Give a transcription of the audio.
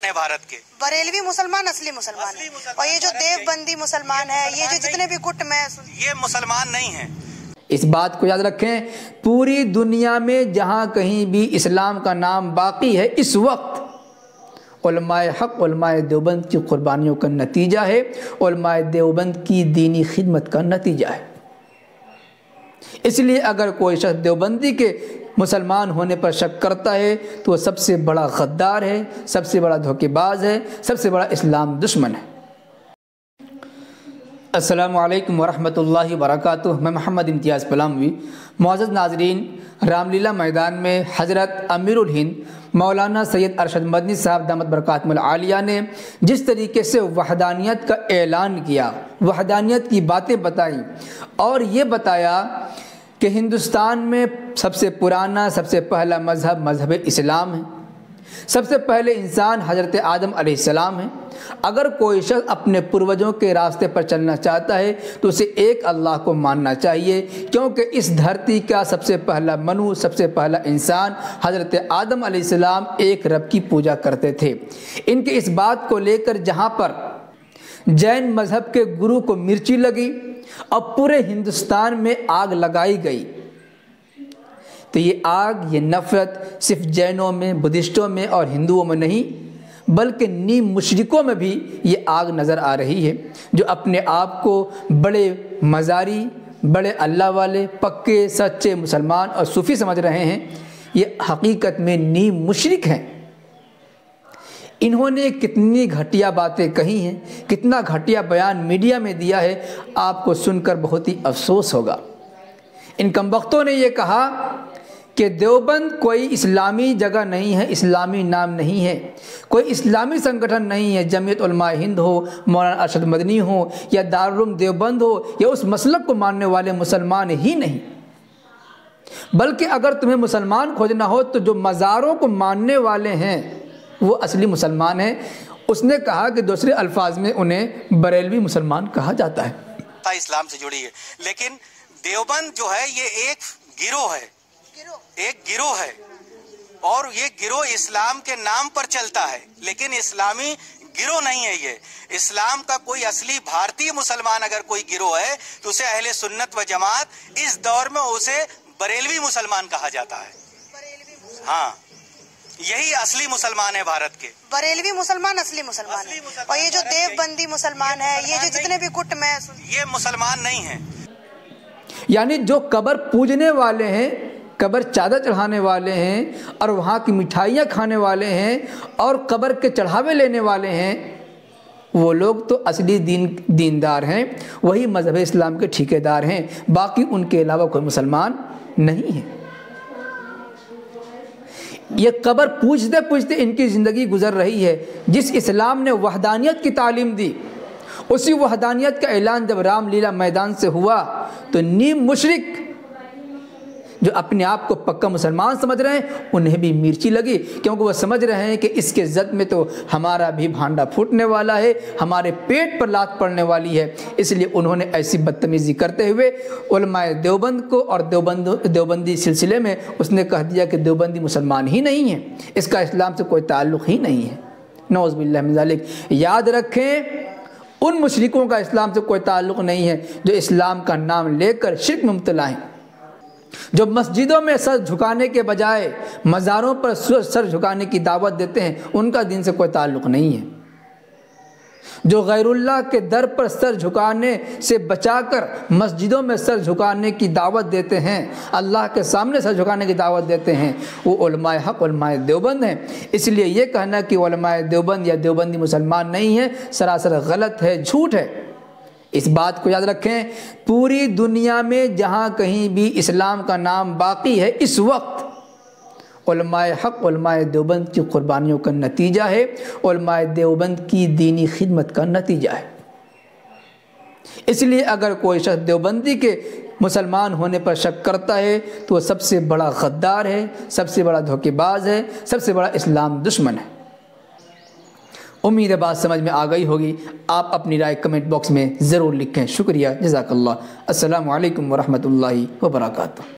है भारत के। बरेलवी मुसलमान असली मुसलमान है, और ये जो देवबंदी मुसलमान है, ये जो जितने भी गुट में, ये मुसलमान नहीं है। इस बात को याद रखें, पूरी दुनिया में जहाँ कहीं भी इस्लाम का नाम बाकी है, इस वक्त उलमाए हक़, उलमाए देवबंद की कुर्बानियों का नतीजा है, उलमाए देवबंद की दीनी खिदमत का नतीजा है। इसलिए अगर कोई शख्स देवबंदी के मुसलमान होने पर शक करता है तो वह सबसे बड़ा गद्दार है, सबसे बड़ा धोखेबाज है, सबसे बड़ा इस्लाम दुश्मन है। अस्सलामु अलैकुम वरहमतुल्लाहि वबरकातुहू। मैं मोहम्मद इम्तियाज़ पलामवी। मुअज़्ज़ज़ नाज़रीन, रामलीला मैदान में हज़रत अमीरुल हिंद मौलाना सैयद अरशद मदनी साहब दामत बरकातुहुल आलिया ने जिस तरीके से वहदानियत का ऐलान किया, वहदानियत की बातें बताई और ये बताया कि हिंदुस्तान में सबसे पुराना, सबसे पहला मज़हब इस्लाम है। सबसे पहले इंसान हज़रत आदम अलैहिस्सलाम है। अगर कोई शख्स अपने पूर्वजों के रास्ते पर चलना चाहता है तो उसे एक अल्लाह को मानना चाहिए, क्योंकि इस धरती का सबसे पहला मनु, सबसे पहला इंसान हज़रत आदम अलैहिस्सलाम एक रब की पूजा करते थे। इनके इस बात को लेकर जहाँ पर जैन मज़हब के गुरु को मिर्ची लगी और पूरे हिंदुस्तान में आग लगाई गई, तो ये आग, ये नफ़रत सिर्फ जैनों में, बुद्धिस्टों में और हिंदुओं में नहीं, बल्कि नीम मुशरिकों में भी ये आग नज़र आ रही है, जो अपने आप को बड़े मज़ारी, बड़े अल्लाह वाले, पक्के सच्चे मुसलमान और सूफ़ी समझ रहे हैं। ये हकीकत में नीम मुशरिक हैं। इन्होंने कितनी घटिया बातें कही हैं, कितना घटिया बयान मीडिया में दिया है, आपको सुनकर बहुत ही अफसोस होगा। इन कमबख्तों ने ये कहा कि देवबंद कोई इस्लामी जगह नहीं है, इस्लामी नाम नहीं है, कोई इस्लामी संगठन नहीं है। जमीयत उलमा हिंद हो, मौलाना अरशद मदनी हो या दारुल देवबंद हो, या उस मसलक को मानने वाले मुसलमान ही नहीं, बल्कि अगर तुम्हें मुसलमान खोजना हो तो जो मज़ारों को मानने वाले हैं वो असली मुसलमान हैं। उसने कहा कि दूसरे अल्फाज में उन्हें बरेलवी मुसलमान कहा जाता है। इस्लाम से जुड़ी है, लेकिन देवबंद जो है ये एक गिरोह है, एक गिरोह है, और ये गिरोह इस्लाम के नाम पर चलता है, लेकिन इस्लामी गिरोह नहीं है। ये इस्लाम का कोई असली भारतीय मुसलमान अगर कोई गिरोह है तो उसे अहले सुन्नत व जमात, इस दौर में उसे बरेलवी मुसलमान कहा जाता है। हाँ, यही असली मुसलमान है भारत के। बरेलवी मुसलमान असली मुसलमान है, और ये जो देवबंदी मुसलमान है, ये जो जितने भी गुट में, ये मुसलमान नहीं है। यानी जो कब्र पूजने वाले हैं, कब्र चादर चढ़ाने वाले हैं और वहाँ की मिठाइयाँ खाने वाले हैं और कब्र के चढ़ावे लेने वाले हैं, वो लोग तो असली दीनदार हैं, वही मज़हब इस्लाम के ठेकेदार हैं। बाकी उनके अलावा कोई मुसलमान नहीं है। ये कब्र पूजते पूजते इनकी ज़िंदगी गुजर रही है। जिस इस्लाम ने वहदानियत की तालीम दी, उसी वहदानियत का ऐलान जब रामलीला मैदान से हुआ तो नीम मुशरिक जो अपने आप को पक्का मुसलमान समझ रहे हैं, उन्हें भी मिर्ची लगी, क्योंकि वो समझ रहे हैं कि इसके ज़द में तो हमारा भी भांडा फूटने वाला है, हमारे पेट पर लात पड़ने वाली है। इसलिए उन्होंने ऐसी बदतमीज़ी करते हुए उलमाए देवबंद को और देवबंदी सिलसिले में उसने कह दिया कि देवबंदी मुसलमान ही नहीं है, इसका इस्लाम से कोई ताल्लुक़ ही नहीं है। नऊज़ बिल्लाह मिन ज़ालिक। याद रखें, उन मुशरिकों का इस्लाम से कोई ताल्लुक़ नहीं है जो इस्लाम का नाम लेकर शिर्क में मुब्तला हैं, जो मस्जिदों में सर झुकाने के बजाय मज़ारों पर सर झुकाने की दावत देते हैं, उनका दीन से कोई ताल्लुक़ नहीं है। जो गैरुल्लाह के दर पर सर झुकाने से बचाकर मस्जिदों में सर झुकाने की दावत देते हैं, अल्लाह के सामने सर झुकाने की दावत देते हैं, वो उलमाए हक़, उलमाए देवबंद हैं। इसलिए ये कहना कि उलमाए देवबंद या देवबंदी मुसलमान नहीं है, सरासर गलत है, झूठ है। इस बात को याद रखें, पूरी दुनिया में जहाँ कहीं भी इस्लाम का नाम बाकी है, इस वक्त उलमाए हक़, उलमाए देवबंद की कुर्बानियों का नतीजा है, उलमाए देवबंद की दीनी खिदमत का नतीजा है। इसलिए अगर कोई शख्स देवबंदी के मुसलमान होने पर शक करता है तो वह सबसे बड़ा गद्दार है, सबसे बड़ा धोखेबाज है, सबसे बड़ा इस्लाम दुश्मन है। उम्मीद है बात समझ में आ गई होगी। आप अपनी राय कमेंट बॉक्स में ज़रूर लिखें। शुक्रिया, जज़ाकल्लाह। अस्सलामु अलैकुम वरहमतुल्लाहि वबरकातुहू।